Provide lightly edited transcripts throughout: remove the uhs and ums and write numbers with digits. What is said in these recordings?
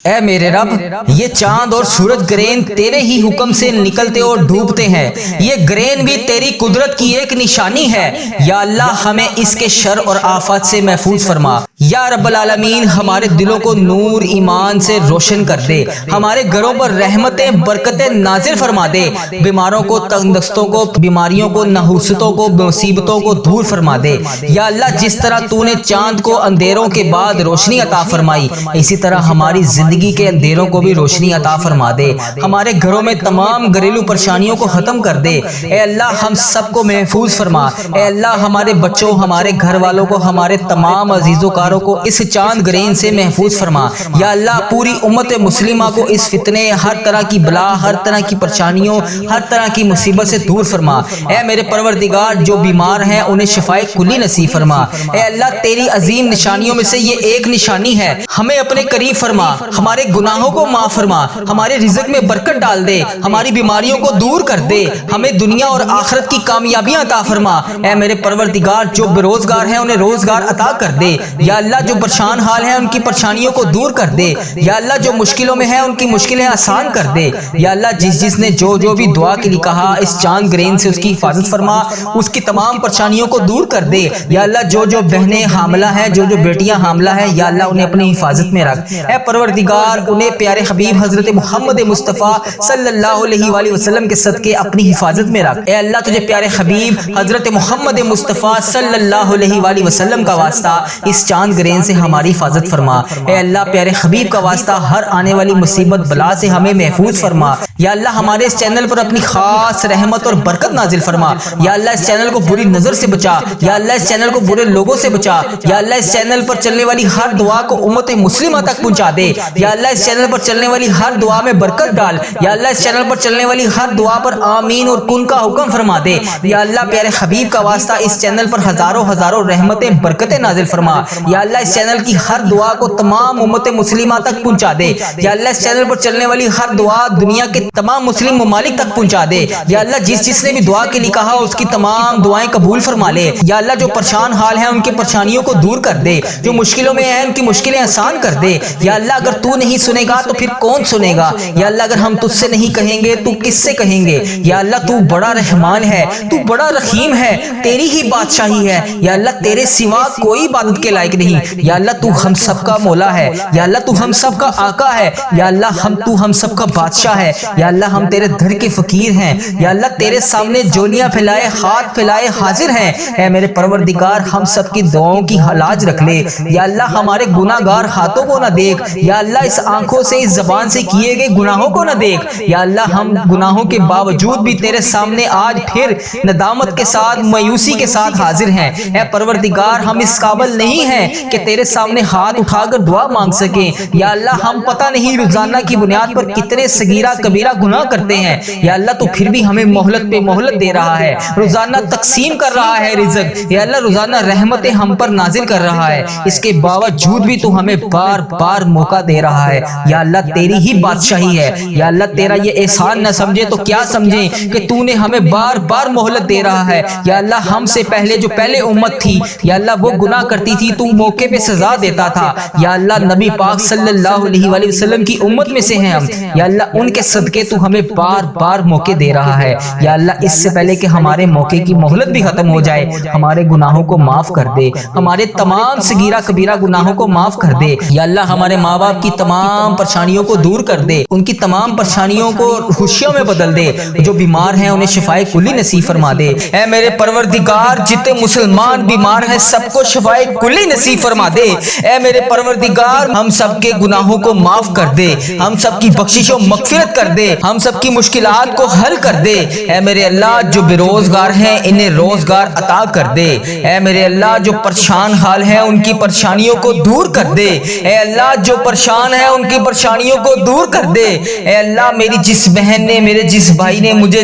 اے میرے رب، یہ چاند اور سورج گرین تیرے ہی حکم سے نکلتے اور ڈوبتے ہیں۔ یہ گرین بھی تیری قدرت کی ایک نشانی ہے۔ یا اللہ، ہمیں اس کے شر اور آفات سے محفوظ فرما۔ یا رب العالمین، ہمارے دلوں کو نور ایمان سے روشن کر دے۔ ہمارے گھروں پر رحمتیں برکتیں نازل فرما دے۔ بیماروں کو، تندرستوں کو، بیماریوں کو، نحوستوں کو، مصیبتوں کو دور فرما دے۔ یا اللہ، جس طرح تو نے چاند کو اندھیروں کے بعد روشنی عطا فرمائی، اسی طرح ہماری زندگی کے اندھیروں کو بھی روشنی عطا فرما دے۔ ہمارے گھروں میں تمام گھریلو پریشانیوں کو ختم کر دے۔ اے اللہ، ہم سب کو محفوظ فرما۔ اے اللہ، ہمارے بچوں، ہمارے گھر والوں کو، ہمارے تمام عزیز و کاروں کو اس چاند گرین سے محفوظ فرما۔ یا اللہ، پوری امت مسلمہ کو اس فتنے، ہر طرح کی بلا، ہر طرح کی پریشانیوں، ہر طرح کی مصیبت سے دور فرما۔ اے میرے پروردگار، جو بیمار ہیں انہیں شفائے کلی نصیب فرما۔ اے اللہ، تیری عظیم نشانیوں میں سے یہ ایک نشانی ہے، ہمیں اپنے قریب فرما، ہمارے گناہوں کو معاف فرما، ہمارے رزق میں برکت ڈال دے، ہماری بیماریوں کو دور کر دے، ہمیں دنیا اور آخرت کی کامیابیاں عطا فرما۔ اے میرے پروردگار، جو بے روزگار ہیں انہیں روزگار عطا کر دے۔ یا اللہ، جو پریشان حال ہیں ان کی پریشانیوں کو دور کر دے۔ یا اللہ، جو مشکلوں میں ہیں ان کی مشکلیں آسان کر دے۔ یا اللہ، جس نے جو بھی دعا کے لیے کہا، اس چاند گرین سے اس کی حفاظت فرما، اس کی تمام پریشانیوں کو دور کر دے۔ یا اللہ، جو بہنیں حاملہ ہیں، جو بیٹیاں حاملہ ہیں، یا اللہ انہیں اپنی حفاظت میں رکھ۔ اے پروردگار، انہیں پیارے حبیب حضرت محمد مصطفیٰ صلی اللہ علیہ وآلہ وسلم کے صدقے اپنی حفاظت میں رکھ۔ اے اللہ، تجھے پیارے حبیب حضرت محمد مصطفیٰ صلی اللہ علیہ وآلہ وسلم کا واسطہ اس چاند گرین سے ہماری حفاظت فرما۔ اے اللہ، پیارے حبیب کا واسطہ ہر آنے والی مصیبت بلا سے ہمیں محفوظ فرما۔ یا اللہ، ہمارے اس چینل پر اپنی خاص رحمت اور برکت نازل فرما۔ یا اللہ، اس چینل کو بری نظر سے بچا۔ یا اللہ، اس چینل کو برے لوگوں سے بچا۔ یا اللہ، اس چینل پر چلنے والی ہر دعا کو امت مسلمہ تک پہنچا دے۔ یا اللہ، اس چینل پر چلنے والی ہر دعا میں برکت ڈال۔ یا اللہ، اس چینل پر چلنے والی ہر دعا پر آمین اور کن کا حکم فرما دے۔ یا اللہ، پیارے حبیب کا واسطہ اس چینل پر ہزاروں ہزاروں رحمتیں برکتیں نازل فرما۔ یا اللہ، اس چینل کی ہر دعا کو تمام امت مسلمہ تک پہنچا دے۔ یا اللہ، اس چینل پر چلنے والی ہر دعا دنیا کے تمام مسلم ممالک تک پہنچا دے۔ یا اللہ، جس نے بھی دعا کے لیے کہا اس کی تمام دعائیں قبول فرما لے۔ یا اللہ، جو پریشان حال ہیں ان کی پریشانیوں کو دور کر دے، جو مشکلوں میں ہیں ان کی مشکلیں آسان کر دے۔ یا اللہ، اگر تو نہیں سنے گا تو پھر کون سنے گا؟ یا اللہ، اگر ہم تجھ سے نہیں کہیں گے تو کس سے کہیں گے؟ یا اللہ، تو بڑا رحمان ہے، تو بڑا رحیم ہے، تیری ہی بادشاہی ہے۔ یا اللہ، تیرے سوا کوئی عبادت کے لائق نہیں۔ یا اللہ، تو ہم سب کا مولا ہے۔ یا اللہ، تو ہم سب کا آقا ہے۔ یا اللہ، تو ہم سب کا بادشاہ ہے۔ یا اللہ، ہم تیرے در کے فقیر ہیں۔ یا اللہ، تیرے سامنے جولیاں پھیلائے، ہاتھ پھیلائے حاضر ہیں۔ اے میرے پروردگار، ہم سب کی دعاؤں کی لاج رکھ لے۔ یا اللہ، ہمارے گناہ گار ہاتھوں کو نہ دیکھ۔ یا اللہ، اس آنکھوں سے، اس زبان سے کیے گئے گناہوں کو نہ دیکھ۔ یا اللہ، ہم گناہوں کے باوجود بھی تیرے سامنے آج پھر ندامت کے ساتھ، مایوسی کے ساتھ حاضر ہیں۔ اے پروردگار، ہم اس قابل نہیں ہیں کہ تیرے سامنے ہاتھ اٹھا کر دعا مانگ سکیں۔ یا اللہ، ہم پتہ نہیں روزانہ کی بنیاد پر کتنے صغیرہ کبیرہ گناہ کرتے ہیں۔ یا اللہ، تو پھر بھی ہمیں مہلت پہ مہلت دے رہا ہے، روزانہ تقسیم کر رہا ہے رزق۔ یا اللہ، روزانہ رحمتیں ہم پر نازل کر رہا ہے، اس کے باوجود بھی تو ہمیں بار بار موقع دے رہا ہے۔ یا اللہ، تیری ہی بادشاہی ہے۔ یا اللہ، تیرا یہ احسان نہ سمجھے تو کیا سمجھیں کہ تو نے ہمیں بار بار مہلت دے رہا ہے۔ یا اللہ، ہم سے پہلے جو پہلے امت تھی، یا اللہ وہ گناہ کرتی تھی، تو موقع پہ سزا دیتا تھا۔ یا اللہ، نبی پاک صلی اللہ علیہ وآلہ وسلم کی امت میں سے ہیں ہم۔ یا اللہ، ان کے صدقے تو ہمیں بار بار موقع دے رہا ہے۔ یا اللہ، اس سے پہلے کہ ہمارے موقع کی مہلت بھی ختم ہو جائے، ہمارے گناہوں کو معاف کر دے، ہمارے تمام صغیرہ کبیرہ گناہوں کو معاف کر دے۔ یا اللہ، ہمارے ماں باپ کی تمام پریشانیوں کو دور کر دے، ان کی تمام پریشانیوں کو خوشیوں میں بدل دے، جو بیمار ہیں انہیں شفائے کلی نصیب فرما دے۔ اے میرے پروردگار، جتنے مسلمان بیمار ہیں سب کو شفائے کلی نصیب فرما دے۔ اے میرے پروردگار، ہم سب کے گناہوں کو معاف کر دے، ہم سب کی بخشش و مغفرت کر دے، ہم سب کی مشکلات کو حل کر دے۔ اے میرے اللہ، جو بے روزگار ہیں انہیں روزگار عطا کر دے۔ اے میرے اللہ، جو پریشان حال ہیں ان کی پریشانیوں کو دور کر دے۔ اے اللہ، جو پریشان ہیں ان کی پریشانیوں کو دور کر دے۔ اے اللہ، میری جس بہن نے، میرے جس بھائی نے مجھے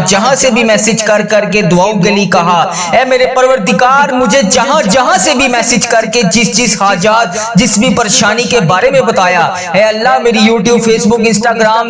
جہاں سے بھی میسج کر کے دعاؤں کے لیے کہا، اے میرے پروردگار، مجھے جہاں سے بھی میسج کر کے جس حاجات، جس بھی پریشانی کے بارے میں بتایا، اے اللہ، میری یوٹیوب، فیس بک، انسٹاگرام،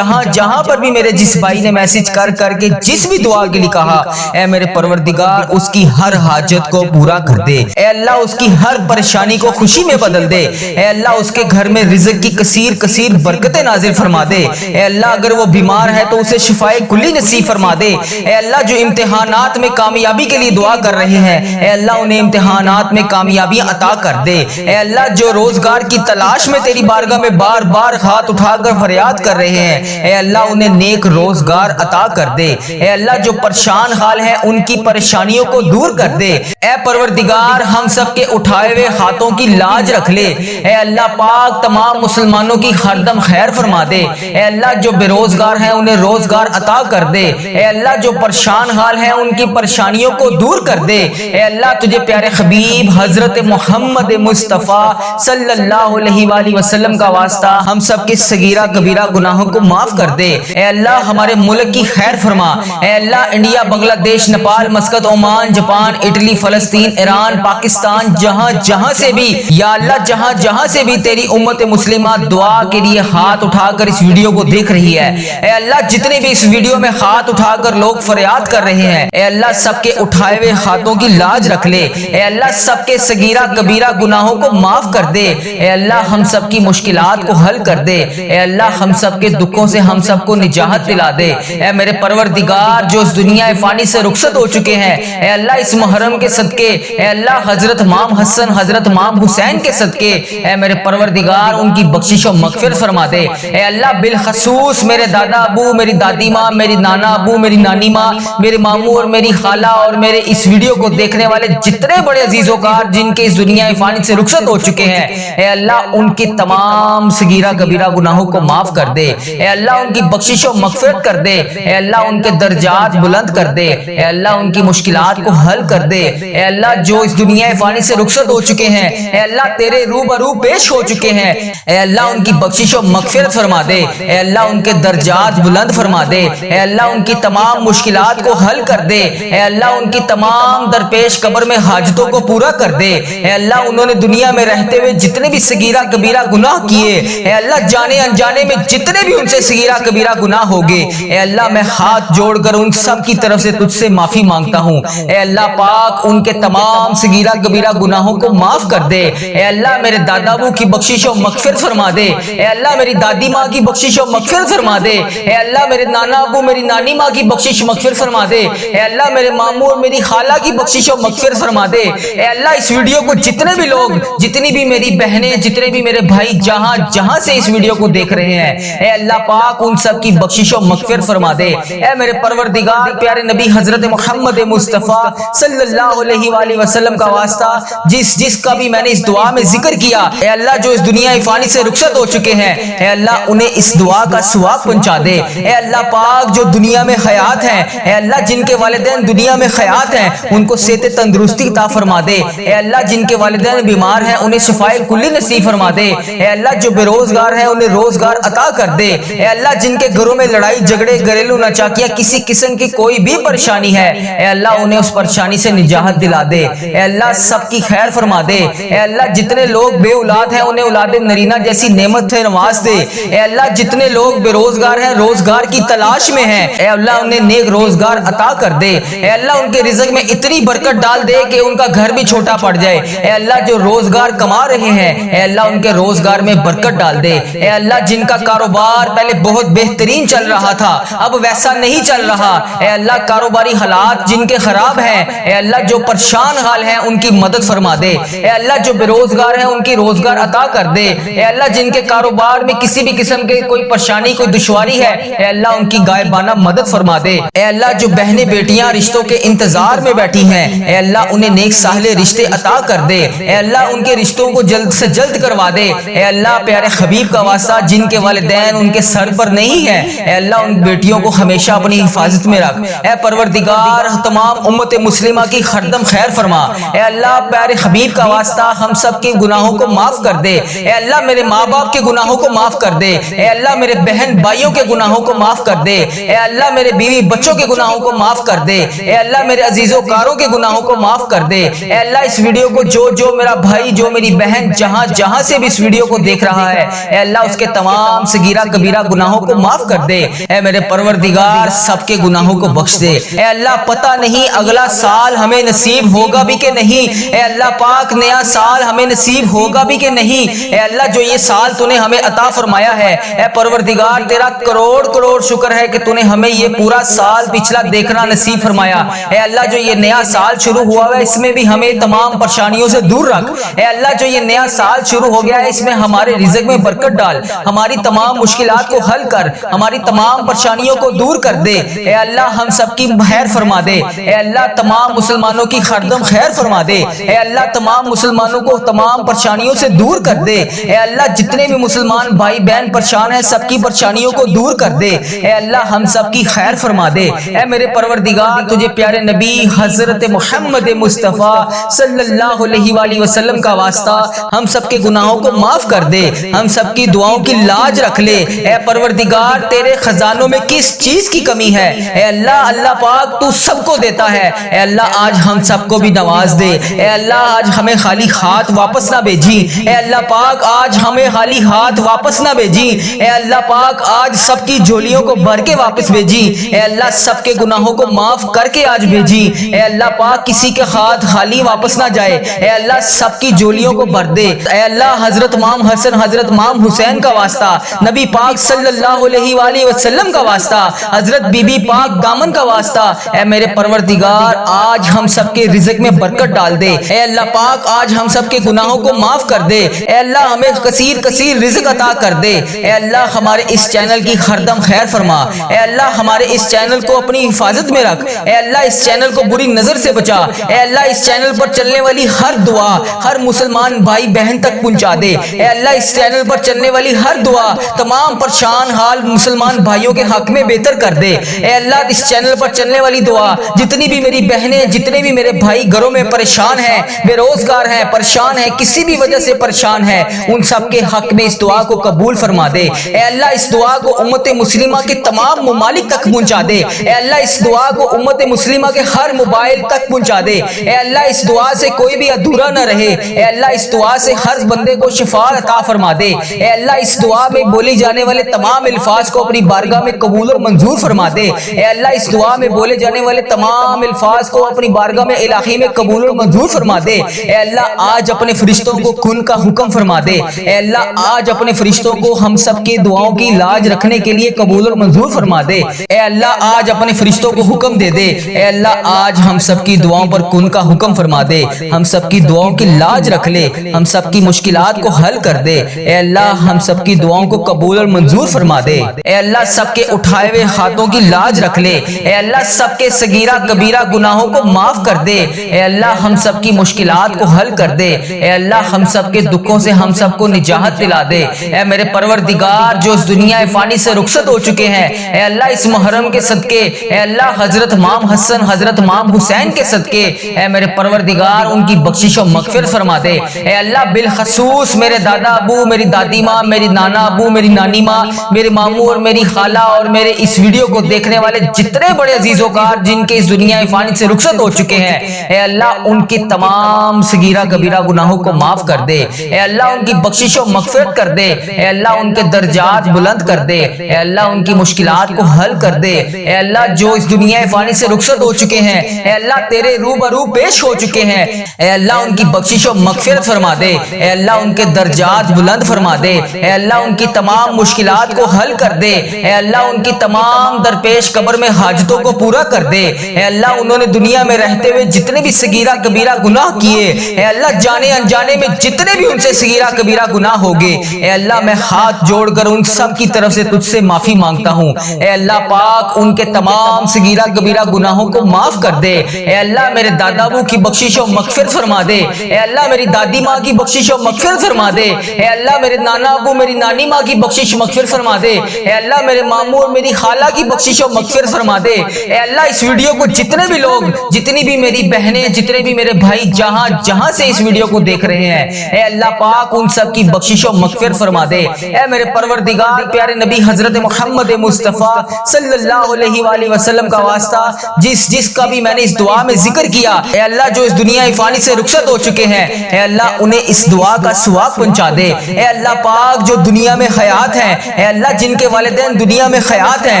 جہاں پر بھی میرے جس بھائی نے میسج کر کے جس بھی دعا کے لیے کہا، اے میرے پروردگار اس کی ہر حاجت کو پورا کر دے، اے اللہ اس کی ہر پریشانی کو خوشی میں بدل دے، اے اللہ اس کے گھر میں رزق کی کثیر برکتیں نازل فرما دے، اے اللہ اگر وہ بیمار ہے تو اسے شفائے کلی نصیب فرما دے، اے اللہ جو امتحانات میں کامیابی کے لیے دعا کر رہے ہیں، اے اللہ انہیں امتحانات میں کامیابیاں عطا کر دے، اے اللہ جو روزگار کی تلاش میں تیری بارگاہ میں بار بار ہاتھ اٹھا کر فریاد کر رہے ہیں، اے اللہ انہیں نیک روزگار عطا کر دے، اے اللہ جو پریشان حال ہیں ان کی پریشانیوں کو دور کر دے، اے پروردگار ہم سب کے اٹھائے ہوئے ہاتھوں کی لاج رکھ لے، اے اللہ پاک تمام مسلمانوں کی ہر دم خیر فرما دے، اے اللہ جو بے روزگار ہیں انہیں روزگار عطا کر دے، اے اللہ جو پریشان حال ہیں ان کی پریشانیوں کو دور کر دے، اے اللہ تجھے پیارے حبیب حضرت محمد مصطفیٰ صلی اللہ علیہ وآلہ وسلم کا واسطہ ہم سب کے صغیرہ کبیرہ گناہوں کو معاف کر دے، اے اللہ ہمارے ملک کی خیر فرما، اے اللہ انڈیا، بنگلہ دیش، Nepal, Muscat, Oman, Japan, Italy, فلسطین، ایران، پاکستان، جہاں سے بھی یا اللہ جہاں سے بھی تیری امت مسلمہ دعا کے لیے ہاتھ اٹھا کر اس ویڈیو کو دیکھ رہی ہے، اے اللہ جتنے بھی اس ویڈیو میں ہاتھ اٹھا کر لوگ فریاد کر رہے ہیں، اے اللہ سب کے اٹھائے ہوئے ہاتھوں کی لاج رکھ لے، اے اللہ سب کے صغیرہ کبیرہ گناہوں کو معاف کر دے، اے اللہ ہم سب کی مشکلات کو حل کر دے، اے اللہ ہم سب کے دکھوں سے ہم سب کو نجات دلا دے، اے میرے پروردگار جو اس دنیا فانی سے رخصت ہو چکے ہیں، اے اللہ اس محرم کے صدقے، اے اللہ حضرت امام حسن، حضرت امام حسین کے صدقے، اے میرے پروردگار ان کی بخشش و مغفرت فرما دے، اے اللہ بالخصوص میرے دادا ابو، میری دادی ماں، میری نانا ابو، میری نانی ماں، میرے ماموں اور میری خالہ اور میرے اس ویڈیو کو دیکھنے والے جتنے بڑے عزیز و کار جن کے اس دنیا فانی سے رخصت ہو چکے ہیں، اے اللہ ان کی تمام صغیرہ کبیرہ گناہوں کو معاف کر دے، اے اللہ ان کی بخشش و مغفرت کر دے، اے اللہ ان کے درجات بلند کر دے، اے اللہ ان کی مشکلات کو حل کر دے، اے اللہ جو اس دنیا فانی سے رخصت ہو چکے ہیں، اے اللہ تیرے روبرو پیش ہو چکے ہیں، اے اللہ ان کی بخشش و مغفرت فرما دے، اے اللہ ان کے درجات بلند فرما دے، اے اللہ ان کی تمام مشکلات کو حل کر دے، اے اللہ ان کی تمام درپیش قبر میں حاجتوں کو پورا کر دے، اے اللہ انہوں نے دنیا میں رہتے ہوئے جتنے بھی صغیرہ کبیرہ گناہ کیے، اے اللہ جانے انجانے میں جتنے بھی ان سے صغیرہ کبیرہ گناہ ہوگے، اے اللہ میں ہاتھ جوڑ کر ان سب کی طرف سے تجھ سے معافی مانگتا ہوں، اے اللہ پاک ان کے تمام صغیرہ کبیرہ گناہوں کو معاف کر دے، اے اللہ میرے دادا ابو کی بخشش و مغفرت فرما دے، اے اللہ میری دادی ماں کی بخشش و مغفرت فرما دے، اے اللہ میرے نانا ابو میری نانی ماں کی بخشش و مغفرت فرما دے، اے اللہ میرے ماموں اور میری خالہ کی بخشش و مغفرت فرما دے، اے اللہ اس ویڈیو کو جتنے بھی لوگ، جتنی بھی میری بہنیں، جتنے بھی میرے بھائی جہاں سے اس ویڈیو کو دیکھ رہے ہیں، اے اللہ پاک ان سب کی بخشش و مغفرت فرما دے، اے میرے پروردگار پیارے نبی حضرت محمد مصطفیٰ صلی اللہ علیہ وآلہ وسلم کا واسطہ جس کا بھی میں نے اس دعا میں ذکر کیا، اے اللہ جو اس دنیا فانی سے رخصت ہو چکے ہیں، اے اللہ انہیں اس دعا کا ثواب پہنچا دے، اے اللہ پاک جو دنیا میں حیات ہیں، اے اللہ جن کے والدین دنیا میں حیات ہیں ان کو صحت تندرستی عطا فرما دے، اے اللہ جن کے والدین بیمار ہیں انہیں شفائے کلی نصیب فرما دے، اے اللہ جو بے روزگار ہیں انہیں روزگار عطا کر دے، اے اللہ جن کے گھروں میں لڑائی جھگڑے گھریلو ناچاکیاں کسی قسم کی کوئی بھی پریشانی ہے، اے اللہ انہیں اس پریشانی سے نجات دلا دے، اے اللہ سب کی خیر فرما دے، اے اللہ جتنے لوگ بے اولاد ہیں انہیں اولاد نرینہ جیسی نعمت سے نواز دے، اے اللہ جتنے لوگ بے روزگار ہیں روزگار کی تلاش میں ہیں، اے اللہ انہیں نیک روزگار عطا کر دے، اے اللہ ان کے رزق میں اتنی برکت ڈال دے کہ ان کا گھر بھی چھوٹا پڑ جائے، اے اللہ جو روزگار کما رہے ہیں اے اللہ ان کے روزگار میں برکت ڈال دے، اے اللہ جن کا کاروبار پہلے بہت بہترین چل رہا تھا اب ویسا نہیں چل رہا، اے اللہ کاروباری حالات جن کے خراب ہیں اے اللہ جو پریشان حال ہیں ان کی مدد فرما دے، اے اللہ جو بے روزگار ہیں ان کی روزگار عطا کر دے، اے اللہ جن کے کاروبار میں کسی بھی قسم کے کوئی پریشانی کوئی دشواری ہے اے اللہ ان کی غائبانہ مدد فرما دے، اے اللہ جو بہنیں بیٹیاں رشتوں کے انتظار میں بیٹھی ہیں اے اللہ انہیں نیک صالح رشتے عطا کر دے، اے اللہ ان کے رشتوں کو جلد سے جلد کروا دے، اے اللہ پیارے حبیب کا واسطہ جن کے والدین ان کے سر پر نہیں ہے اے اللہ ان بیٹیوں کو ہمیشہ اپنی حفاظت میں رکھ، اے پروردگار تمام امت مسلمہ کی ہردم خیر فرما، اے اللہ پیارے حبیب کا واسطہ ہم سب کے گناہوں کو معاف کر دے، اے اللہ میرے ماں باپ کے گناہوں کو معاف کر دے، اے اللہ میرے بہن بھائیوں کے گناہوں کو معاف کر دے، اے اللہ میرے بیوی بچوں کے گناہوں کو معاف کر دے، اے اللہ میرے عزیزوں کاروں کے گناہوں کو معاف کر دے، اے اللہ اس ویڈیو کو جو میرا بھائی جو میری بہن جہاں سے بھی اس ویڈیو کو دیکھ رہا ہے اے اللہ اس کے تمام صغیرہ کبیرہ گناہوں کو معاف کر دے، اے میرے پروردگار سب کے گناہوں کو بخش دے۔ اے اللہ پتہ نہیں اگلا سال ہمیں نصیب ہوگا بھی کہ نہیں، اے اللہ پاک نیا سال ہمیں نصیب ہوگا بھی کہ نہیں، اے اللہ جو یہ سال تو نے ہمیں عطا فرمایا ہے، اے پروردگار تیرا کروڑ کروڑ شکر ہے کہ تو نے ہمیں یہ پورا سال پچھلا دیکھنا نصیب فرمایا۔ اے اللہ جو یہ نیا سال شروع ہوا ہے اس میں بھی ہمیں تمام پریشانیوں سے دور رکھ، اے اللہ جو یہ نیا سال شروع ہو گیا ہے اس میں ہمارے رزق میں برکت ڈال، ہماری تمام مشکلات کو حل کر، ہماری تمام پریشانیوں کو دور کر دے، اے اللہ ہم سب کی خیر فرما دے، اے اللہ تمام مسلمانوں کی خردم خیر فرما دے، اے اللہ تمام مسلمانوں کو تمام پریشانیوں سے دور کر دے، اے اللہ جتنے بھی مسلمان بھائی بہن پریشان ہیں سب کی پریشانیوں کو دور کر دے، اے اللہ ہم سب کی خیر فرما دے۔ اے میرے پروردگار تجھے پیارے نبی حضرت محمد مصطفیٰ صلی اللہ علیہ وآلہ وسلم کا واسطہ ہم سب کے گناہوں کو معاف کر دے، ہم سب کی دعاؤں کی لاج رکھ لے۔ اے پروردگار تیرے خزانوں میں کس چیز کی کمی ہے، اے اللہ اللہ پاک تو سب کو دیتا ہے، اے اللہ آج ہم سب کو بھی نواز دے، اے اللہ آج ہمیں خالی ہاتھ واپس نہ بھیجی، اے اللہ پاک آج ہمیں خالی ہاتھ واپس نہ بھیجی، اے اللہ پاک آج سب کی جھولیوں کو بھر کے واپس بھیجی، اے اللہ سب کے گناہوں کو معاف کر کے آج بھیجی، اے اللہ پاک کسی کے ہاتھ خالی واپس نہ جائے، اے اللہ سب کی جھولیوں کو بھر دے، اے اللہ حضرت امام حسن حضرت امام حسین کا واسطہ، نبی پاک صلی اللہ علیہ وآلہ وسلم کا واسطہ، حضرت بی بی پاک دامن کا واسطہ، اے میرے پروردگار آج ہم سب کے رزق میں برکت ڈال دے، اے اللہ پاک آج ہم سب کے گناہوں کو معاف کر دے، اے اللہ ہمیں کثیر کثیر رزق عطا کر دے، اے اللہ ہمارے اس چینل کی خردم خیر فرما، اے اللہ ہمارے اس چینل کو اپنی حفاظت میں رکھ، اے اللہ اس چینل کو بری نظر سے بچا، اے اللہ اس چینل پر چلنے والی ہر دعا ہر مسلمان بھائی بہن تک پہنچا دے، اے اللہ اس چینل پر چلنے والی ہر دعا تمام پریشان حال مسلمان بھائیوں کے حق میں بہتر کر دے، اے اللہ اس چینل پر چلنے والی دعا جتنی بھی میری بہنیں جتنے بھی میرے بھائی گھروں میں پریشان ہیں بے روزگار ہیں پریشان ہیں کسی بھی وجہ سے پریشان ہیں ان سب کے حق میں اس دعا کو قبول فرما دے، اے اللہ اس دعا کو امت مسلمہ کے تمام ممالک تک پہنچا دے، اے اللہ اس دعا کو امت مسلمہ کے ہر موبائل تک پہنچا دے، اے اللہ اس دعا سے کوئی بھی ادھورا نہ رہے، اے اللہ اس دعا سے ہر بندے کو شفا عطا فرما دے، اے اللہ اس دعا میں بولے جانے والے تمام الفاظ کو اپنی بارگاہ میں قبول اور منظور فرما دے، اے اللہ اس دعا میں بولے جانے والے تمام الفاظ کو اپنی بارگاہ میں الہی میں قبول اور منظور فرما دے، اے اللہ آج اپنے فرشتوں کو کن کا حکم فرما دے، اے اللہ آج اپنے فرشتوں کو ہم سب کے دعاؤں کی لاج رکھنے کے لیے قبول اور منظور فرما دے، اے اللہ آج اپنے فرشتوں کو حکم دے دے، اے اللہ آج ہم سب کی دعاؤں پر کن کا حکم فرما دے، ہم سب کی دعاؤں کی لاج رکھ لے، ہم سب کی مشکلات کو حل کر دے، اے اللہ ہم سب کی دعاؤں کو قبول اور منظور فرما دے، اے اللہ سب کے اٹھائے ہوئے ہاتھوں کی لاج رکھ لے، اے اللہ سب کے صغیرہ کبیرہ گناہوں کو معاف کر دے، اے اللہ ہم سب کی مشکلات کو حل کر دے، اے اللہ ہم سب کے دکھوں سے ہم سب کو نجات دلا دے، اے میرے پروردگار جو اس دنیا فانی سے رخصت ہو چکے ہیں، اے اللہ اس محرم کے صدقے، اے اللہ حضرت امام حسن حضرت امام حسین کے صدقے، اے میرے پروردگار ان کی بخشش و مغفرت فرما دے، اے اللہ بالخصوص میرے دادا ابو میری دادی ماں میری نانا ابو میری نانی ماں میرے ماموں اور میری خالہ اور میرے اس ویڈیو کو دیکھنے والے جتنے بڑے عزیز و کار جن کے اس دنیا فانی سے رخصت ہو چکے ہیں، اے اللہ ان کی تمام صغیرہ کبیرہ گناہوں کو معاف کر دے، اے اللہ ان کی بخشش و مغفرت کر دے، اے اللہ ان کے درجات بلند کر دے، اے اللہ ان کی مشکلات کو حل کر دے، اے اللہ جو اس دنیا فانی سے رخصت ہو چکے ہیں، اے اللہ تیرے روبرو پیش ہو چکے ہیں، اے اللہ ان کی بخشش و مغفرت فرما دے، اے اللہ ان کے درجات بلند فرما دے، اے اللہ ان کی تمام مشکلات کو حل کر دے، اے اللہ ان کی تمام درپیش قبر میں حاجتوں کو پورا کر دے، اے اللہ انہوں نے دنیا میں رہتے ہوئے جتنے بھی صغیرہ کبیرہ گناہ کیے، اے اللہ جانے انجانے میں جتنے بھی ان سے صغیرہ کبیرہ گناہ ہوگے، اے اللہ میں ہاتھ جوڑ کر ان سب کی طرف سے تجھ سے معافی مانگتا ہوں، اے اللہ پاک ان کے تمام صغیرہ کبیرہ گناہوں کو معاف کر دے، اے اللہ میرے دادا ابو کی بخشش و مغفرت فرما دے، اے اللہ میری دادی ماں کی بخشش و مغفرت فرما دے، اے اللہ میرے نانا ابو میری نانی ماں کی بخشش و مغفرت فرما دے، اے اللہ میرے ماموں اور میری خالہ کی بخشش و مغفرت فرما دے، اے اللہ اس ویڈیو کو جتنے بھی لوگ جتنی بھی میری بہنیں جتنے بھی میرے بھائی جہاں جہاں سے اس ویڈیو کو دیکھ رہے ہیں، اے اللہ پاک ان سب کی بخشش و مغفرت فرما دے، اے میرے پروردگار پیارے نبی حضرت محمد مصطفیٰ صلی اللہ علیہ وآلہ وسلم کا واسطہ جس کا بھی میں نے اس دعا میں ذکر کیا، اے اللہ جو اس دنیا فانی سے رخصت ہو چکے ہیں، اے اللہ انہیں اس دعا کا ثواب پہنچا دے۔ اے اللہ پاک جو دنیا میں حیات ہیں، اے اللہ جن کے والدین دنیا میں حیات ہیں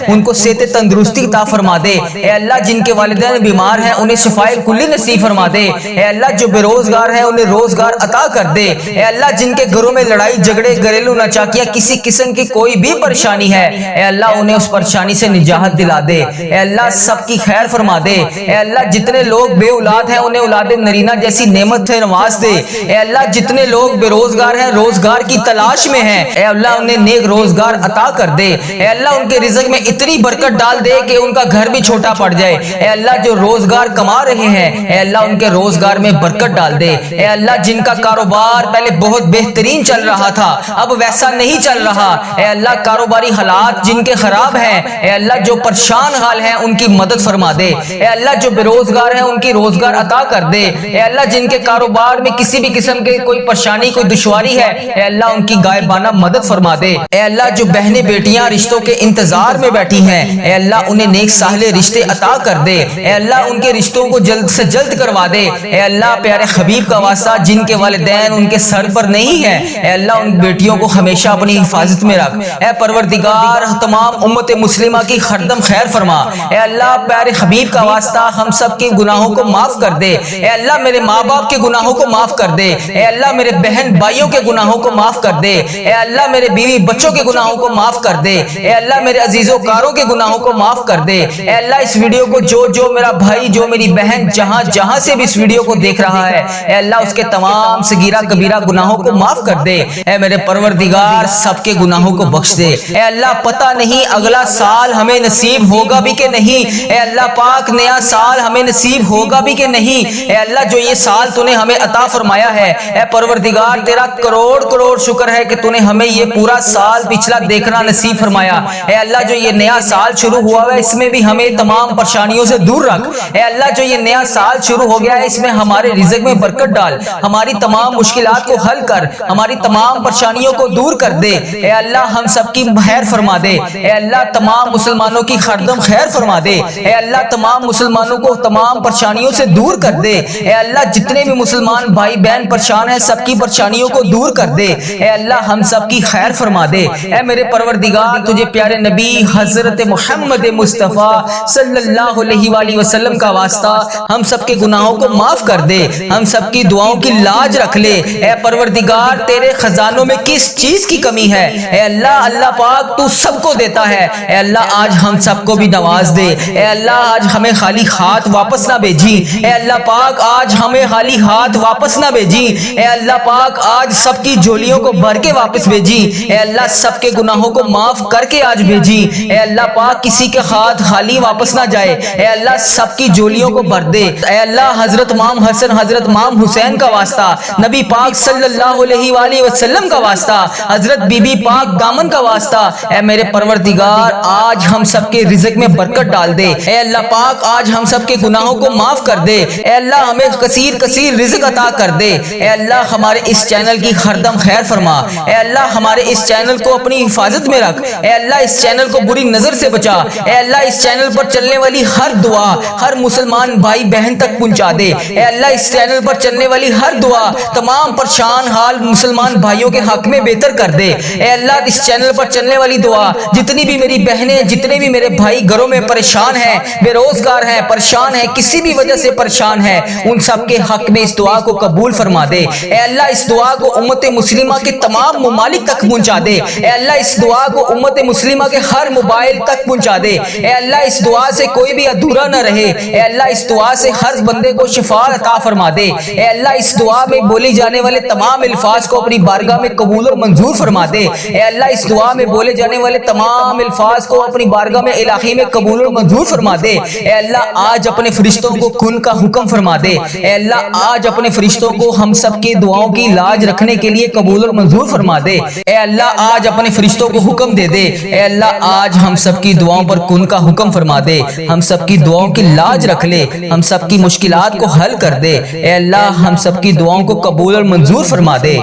ان کو صحت تندرستی عطا فرما دے۔ اے اللہ جن کے والدین بیمار ہیں انہیں شفائے کلی نصیب فرما دے۔ اے اللہ جو بے روزگار ہیں انہیں روزگار عطا کر دے۔ اے اللہ جن کے گھروں میں لڑائی جھگڑے گھریلو ناچاکیاں کسی قسم کی کوئی بھی پریشانی ہے، اے اللہ انہیں اس پریشانی سے نجات دلا دے۔ اے اللہ سب کی خیر فرما دے۔ اے اللہ جتنے لوگ بے اولاد ہیں انہیں اولاد نرینہ جیسی نعمت سے نواز دے۔ اے اللہ جتنے لوگ بے روزگار ہیں روزگار کی تلاش میں ہیں، اے اللہ انہیں نیک روزگار عطا کر دے۔ اے اللہ ان کے رزق میں اتنی برکت ڈال دے کہ ان کا گھر بھی چھوٹا پڑ جائے۔ اے اللہ جو روزگار کما رہے ہیں اے اللہ ان کے روزگار میں برکت ڈال دے۔ اے اللہ جن کا کاروبار پہلے بہت بہترین چل رہا تھا اب ویسا نہیں چل رہا، اے اللہ کاروباری حالات جن کے خراب ہیں، اے اللہ جو پریشان حال ہیں ان کی مدد فرما دے۔ اے اللہ جو بے روزگار ہیں ان کی روزگار عطا کر دے۔ اے اللہ جن کے کاروبار میں کسی بھی قسم کے کوئی پریشانی کوئی دشواری ہے اے اللہ ان کی غائبانہ مدد فرما دے۔ اے اللہ جو بہنیں بیٹیاں رشتوں کے انتظار میں بیٹھی ہیں اے اللہ انہیں نیک صالح رشتے عطا کر دے۔ اے اللہ ان کے رشتوں کو جلد سے جلد کروا دے۔ اے اللہ پیارے حبیب کا واسطہ جن کے والدین ان کے سر پر نہیں ہے اے اللہ ان بیٹیوں کو ہمیشہ اپنی حفاظت میں رکھ۔ اے پروردگار تمام امت مسلمہ کی خردم خیر فرما۔ اے اللہ پیارے حبیب کا واسطہ ہم سب کے گناہوں کو معاف کر دے۔ اے اللہ میرے ماں باپ کے گناہوں کو معاف کر دے۔ اے اللہ میرے بہن بھائیوں کے گناہوں کو معاف کر دے۔ اے اللہ میرے بیوی بچوں کے گناہوں کو معاف کر دے۔ اے اللہ میرے عزیز و کاروں کے گناہوں کو معاف کر دے۔ اے اللہ اس ویڈیو کو جو میرا بھائی جو میری بہن جہاں سے بھی اس ویڈیو کو دیکھ رہا ہے اے اللہ اس کے تمام صغیرہ کبیرہ گناہوں کو معاف کر دے۔ اے میرے پروردگار سب کے گناہوں کو بخش دے۔ اے اللہ پتہ نہیں اگلا سال ہمیں نصیب ہوگا بھی کہ نہیں، اے اللہ پاک نیا سال ہمیں نصیب ہوگا بھی کہ نہیں، اے اللہ جو یہ سال تو نے ہمیں عطا فرمایا ہے اے پروردگار تیرا کروڑ کروڑ شکر ہے کہ تو نے ہمیں یہ پورا سال پچھلا دیکھنا نصیب فرمایا۔ اے اللہ جو یہ نیا سال شروع ہوا ہے اس میں بھی ہمیں تمام پریشانیوں سے دور رکھ۔ اے اللہ جو یہ نیا سال شروع ہو گیا ہے اس میں ہمارے رزق میں برکت ڈال، ہماری تمام مشکلات کو حل کر، ہماری تمام پریشانیوں کو دور کر دے۔ اے اللہ ہم سب کی خیر فرما دے۔ اے اللہ تمام مسلمانوں کی خردم خیر فرما دے۔ اے اللہ تمام مسلمانوں کو تمام پریشانیوں سے دور کر دے۔ اے اللہ جتنے بھی مسلمان بھائی بہن پریشان ہیں سب کی پریشانیوں کو دور کر دے۔ اے اللہ ہم سب کی خیر فرما دے۔ اے میرے پروردگار تجھے پیارے نبی حضرت محمد مصطفیٰ صلی اللہ علیہ وآلہ وسلم کا واسطہ ہم سب کے گناہوں کو معاف کر دے، ہم سب کی دعاؤں کی لاج رکھ لے۔ اے پروردگار تیرے خزانوں میں کس چیز کی کمی ہے اے اللہ پاک تو سب کو دیتا ہے۔ اے اللہ آج ہم سب کو بھی نواز دے۔ اے اللہ آج ہمیں خالی ہاتھ واپس نہ بھیجی۔ اے اللہ پاک آج ہمیں خالی ہاتھ واپس نہ بھیجی۔ اے اللہ پاک آج سب کی جھولیوں کو بھر کے واپس بھیجی۔ اے اللہ سب کے گناہوں کو معاف کر کے آج بھیجی۔ اے اللہ پاک کسی کے ہاتھ خالی واپس نہ جائے۔ اے اللہ سب کی جھولیوں کو بھر دے۔ اے اللہ حضرت امام حسن حضرت امام حسین کا واسطہ، نبی پاک صلی اللہ علیہ وآلہ وسلم کا واسطہ، حضرت بی بی پاک دامن کا واسطہ، اے میرے پروردگار آج ہم سب کے رزق میں برکت ڈال دے۔ اے اللہ پاک آج ہم سب کے گناہوں کو معاف کر دے۔ اے اللہ ہمیں کثیر رزق عطا کر دے۔ اے اللہ ہمارے اس چینل کی خردم خیر فرما۔ اے اللہ ہمارے اس چینل کو اپنی حفاظت میں رکھ۔ اے اللہ اس چینل کو بری نظر سے بچا۔ اے اللہ اس چینل پر چلنے والی ہر دعا ہر مسلمان بھائی بہن تک پہنچا دے۔ اے اللہ اس چینل پر چلنے والی ہر دعا تمام پریشان حال مسلمان بھائیوں کے حق میں بہتر کر دے۔ اے اللہ اس چینل پر چلنے والی دعا جتنی بھی میری بہنیں جتنے بھی میرے بھائی گھروں میں پریشان ہیں بے روزگار ہیں پریشان ہیں کسی بھی وجہ سے پریشان ہیں ان سب کے حق میں اس دعا کو قبول فرما دے۔ اے اللہ اس دعا کو امت مسلمہ کے تمام ممالک تک پہنچا دے۔ اے اللہ اس دعا کو امت مسلمہ کے ہر موبائل تک پہنچا دے۔ اے اللہ اس دعا سے کوئی بھی ادھورا نہ رہے۔ اے اللہ اس دعا سے ہر بندے کو شفا عطا فرما دے۔ اے اللہ اس دعا میں بولی جانے والے تمام الفاظ کو اپنی بارگاہ میں قبول اور منظور فرما دے۔ اے اللہ اس دعا میں بولے جانے والے تمام الفاظ کو اپنی بارگاہ میں الہی میں قبول اور منظور فرما دے۔ اے اللہ آج اپنے فرشتوں کو کن کا حکم فرما دے۔ اے اللہ آج اپنے فرشتوں کو ہم سب کی دعاؤں کی لاج رکھنے کے لیے قبول اور منظور فرما دے۔ اے اللہ آج اپنے فرشتوں کو حکم دے دے۔ اے اللہ آج ہم سب کی دعاؤں پر کن کا حکم فرما دے، ہم سب کی دعاؤں کی لاج رکھ لے، ہم سب کی مشکلات کو حل کر دے۔ اے اللہ ہم سب کی دعاؤں کو قبول اور منظور فرما دے۔